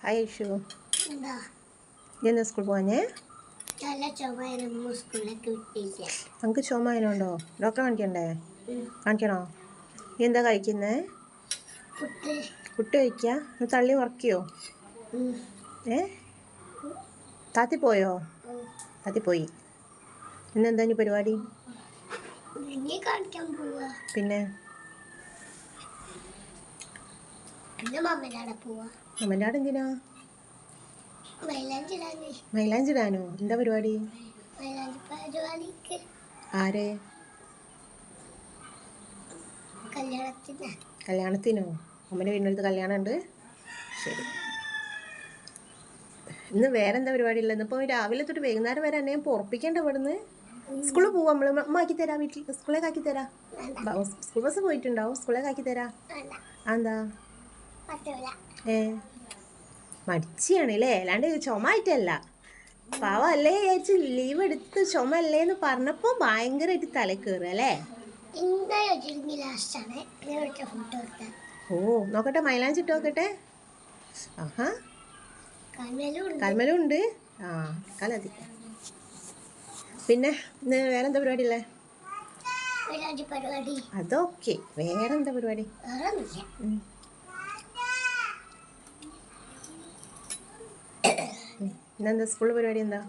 Hi Aishu. ഇന്ന് school പോവാഞ്ഞേ? നമുക്ക് ചുമ അതിനുണ്ടോ? ഡോക്ടറെ കാണിക്കണ്ടേ? കാണിക്കണോ? നീ എന്താ കഴിക്കുന്നേ? പുട്ട് കഴിക്കുക? നീ തള്ളി ഉറക്കിയോ? താത്തി പോയോ? താത്തി പോയി. ഇന്നെന്താ ഇനി പരിപാടി? പിന്നെ അമ്മൻ്റെ ആടെ എന്തിനാ? മൈലാഞ്ചിടാനോ? എന്താ പരിപാടി? ആരെ? കല്യാണത്തിനോ? അമ്മൻ്റെ വീടിനടുത്ത് കല്യാണം ഉണ്ട്. ശരി. ഇന്ന് വേറെന്താ പരിപാടി ഉള്ളത്? ഇപ്പോൾ രാവിലെ തൊട്ട് വൈകുന്നേരം വരെ എന്നെ പൊറപ്പിക്കേണ്ട ഇവിടുന്ന്. സ്കൂളിൽ പോവാം നമ്മൾ. അമ്മ ആക്കി തരാം, വീട്ടിൽ സ്കൂളിലേക്ക് ആക്കി തരാം. സ്കൂൾ ബസ് പോയിട്ടുണ്ടാവും, സ്കൂളിലേക്ക് ആക്കി തരാം. എന്താ മടിച്ചിയാണല്ലേ? അല്ലാണ്ട് ചുമ ആയിട്ടല്ല. പാവം അല്ലേ വിചാരിച്ച് ലീവ് എടുത്ത് ചുമ അല്ലേന്ന് പറഞ്ഞപ്പോ ഭയങ്കരമായിട്ട് തല കയറുക അല്ലേ? ഓ നോക്കട്ടെ, മൈലാഞ്ചിട്ട് നോക്കട്ടെ. ആഹാ, കൽമലും ഉണ്ട്. ആ കലതി. പിന്നെ വേറെന്താ പരിപാടി ഉള്ളേ? അതൊക്കെ വേറെന്താ പരിപാടി? ഇന്നെന്താ സ്കൂളിൽ പരിപാടി? എന്താ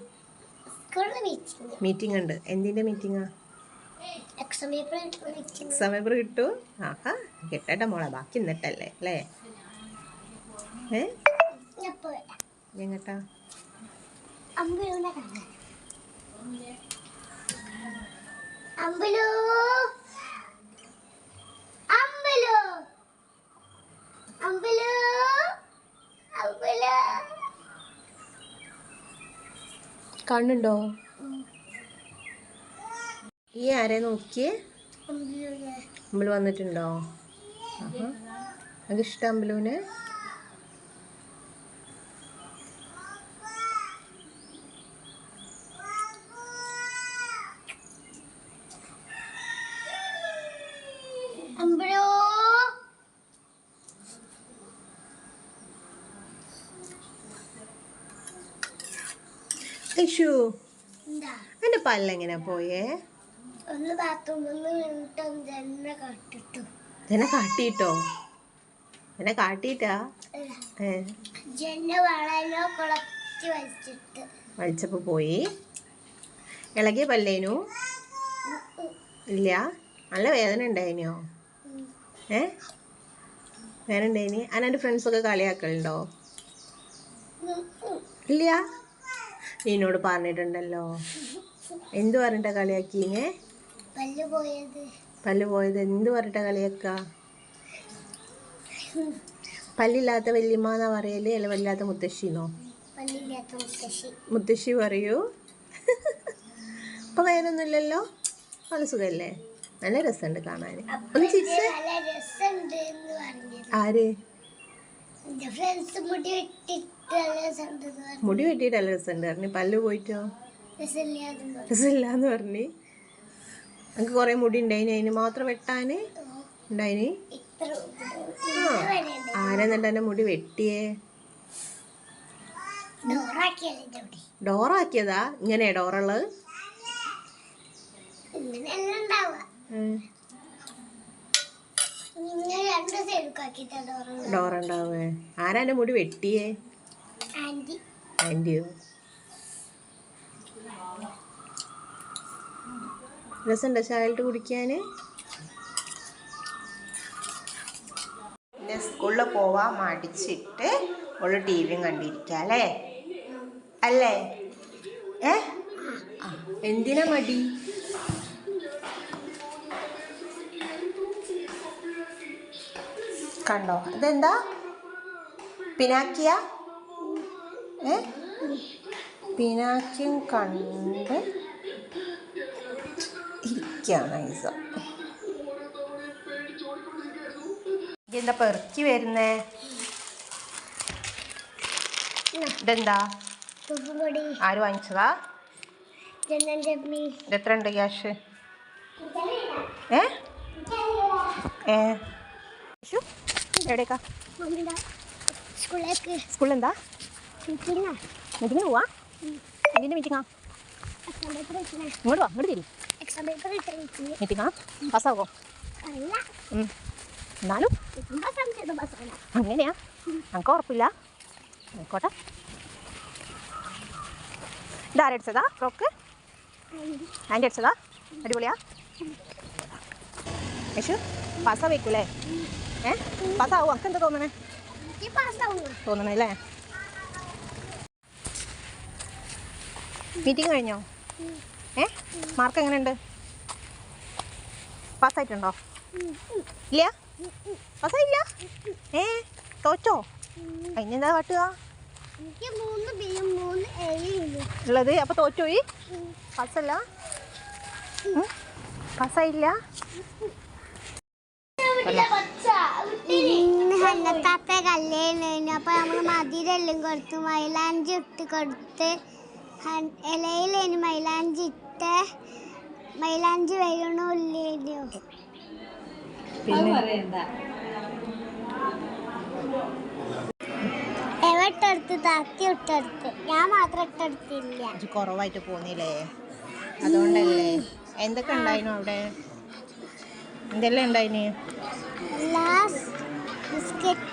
മീറ്റിംഗ് ഉണ്ട്? എന്തിന്റെ മീറ്റിംഗാ? എക്സാം പേപ്പർ കിട്ടൂ? ആഹാ, കിട്ടട്ടെ മോളെ, ബാക്കി എന്നിട്ടല്ലേ അല്ലേ? എങ്ങട്ടാ? കണ്ണുണ്ടോ? ഈ ആരെ നോക്കിയേ? അമ്പലു വന്നിട്ടുണ്ടോ? അത് ഇഷ്ടം അമ്പലൂന്? ഐഷു, എന്റെ പല്ലെങ്ങനെ പോയേ? എന്നെ കാട്ടിട്ടോ? എന്നെ കാട്ടിട്ടാ? വലിച്ചപ്പോ പോയി. ഇളകിയ പല്ലേനു? ഇല്ല. നല്ല വേദന ഉണ്ടായിനോ? വേദന ഉണ്ടായിനി? അതെൻ്റെ ഫ്രണ്ട്സൊക്കെ കളിയാക്കലുണ്ടോ? ഇല്ല. എന്നോട് പറഞ്ഞിട്ടുണ്ടല്ലോ. എന്ത് പറഞ്ഞിട്ടാ കളിയാക്കീനെ? പല്ല് പോയത് എന്ത് പറഞ്ഞിട്ടാ കളിയാക്ക? പല്ലില്ലാത്ത വല്യമ്മ എന്നാ പറയല്, അല്ല പല്ലില്ലാത്ത മുത്തശ്ശിന്നോ? മുത്തശ്ശി പറയൂ. ഇപ്പൊ വേദനൊന്നുമില്ലല്ലോ? നല്ല സുഖല്ലേ? നല്ല രസമുണ്ട് കാണാൻ. ഒന്ന് ചിരിച്ച്. ആര്? മുടി വെട്ടിയിട്ട് നല്ല രസമുണ്ട് പറഞ്ഞു. പല്ല് പോയിട്ടോ? രസമില്ലാന്ന് പറഞ്ഞു. എനിക്ക് കുറെ മുടി ഉണ്ടായിന്, അതിന് മാത്രം വെട്ടാന് ഉണ്ടായിന്. ആരെന്നിട്ട് എന്റെ മുടി വെട്ടിയേ? ഡോറാക്കിയതാ? ഇങ്ങനെയാ ഡോറുള്ളത്? ഡോറുണ്ടാവേ? ആരാ എന്റെ മുടി വെട്ടിയേ? ആന്റിയോ? രസമുണ്ടോ ചായയിട്ട് കുടിക്കാന്? പിന്നെ സ്കൂളിൽ പോവാൻ മടിച്ചിട്ട് ഓള് ടി വിയും കണ്ടിരിക്കുക അല്ലേ? അല്ലേ? എന്തിനാ മടി? കണ്ടോ? ഇതെന്താ പിനാക്കിയ? പിനാക്കിയും കണ്ട് ഇരിക്കുകയാണ് ഈസ. ഇതെന്താ പെറുക്കി വരുന്നേ? ഇതെന്താ? ആര് വാങ്ങിച്ചതാ? എത്ര ഉണ്ട് ക്യാഷ്? എവിടേക്കാ? സ്കൂളിൽ എന്താ മീറ്റിങ്ങിന് പോവാ? എന്തിൻ്റെ മീറ്റിങ്ങാ? ഇങ്ങോട്ട് വാ, ഇങ്ങോട്ട് തിരി. മീറ്റിങ്ങാ? പാസ്സാവോ? എന്നാലും അങ്ങനെയാ, നമുക്ക് ഉറപ്പില്ല. ആയിക്കോട്ടെ. ഇതാരടിച്ചതാ ഫ്രോക്ക്? ആൻറ്റി അടിച്ചതാ? അടിപൊളിയാ? യേശു പാസ്സാവേക്കൂലേ? പാസ്സാവും. നമുക്ക് എന്താ തോന്നണേ? തോന്നണല്ലേ? മീറ്റിംഗ് കഴിഞ്ഞോ? മാർക്ക് എങ്ങനെയുണ്ട്? പാസ്സായിട്ടുണ്ടോ? ഇല്ല, പാസ്സായില്ല. തോറ്റോ? അതിനെന്താ കാട്ടുക ഉള്ളത്? അപ്പൊ തോറ്റുപോയി, പാസ്സല്ല, പാസ്സായില്ല. ഹന്നത്താത്ത കല്യാണം അപ്പൊ നമ്മള് മതിരെല്ലാം കൊടുത്തു, മൈലാഞ്ചി ഇട്ട് കൊടുത്ത്, ഇലയിലേന് മൈലാഞ്ചി ഇട്ട്, മൈലാഞ്ചി വീഴണോ ഇല്ലേനോ എവിട്ടെടുത്ത് താത്തി ഇട്ടെടുത്ത്, ഞാൻ മാത്രം ഇട്ടെടുത്തില്ല. കുറവായിട്ട് പോന്നില്ലേ, അതുകൊണ്ടല്ലേ. എന്തൊക്കെ ഉണ്ടായിരുന്നു അവിടെ? എന്തെല്ലാം ഉണ്ടായിന്? ബിസ്ക്കറ്റ്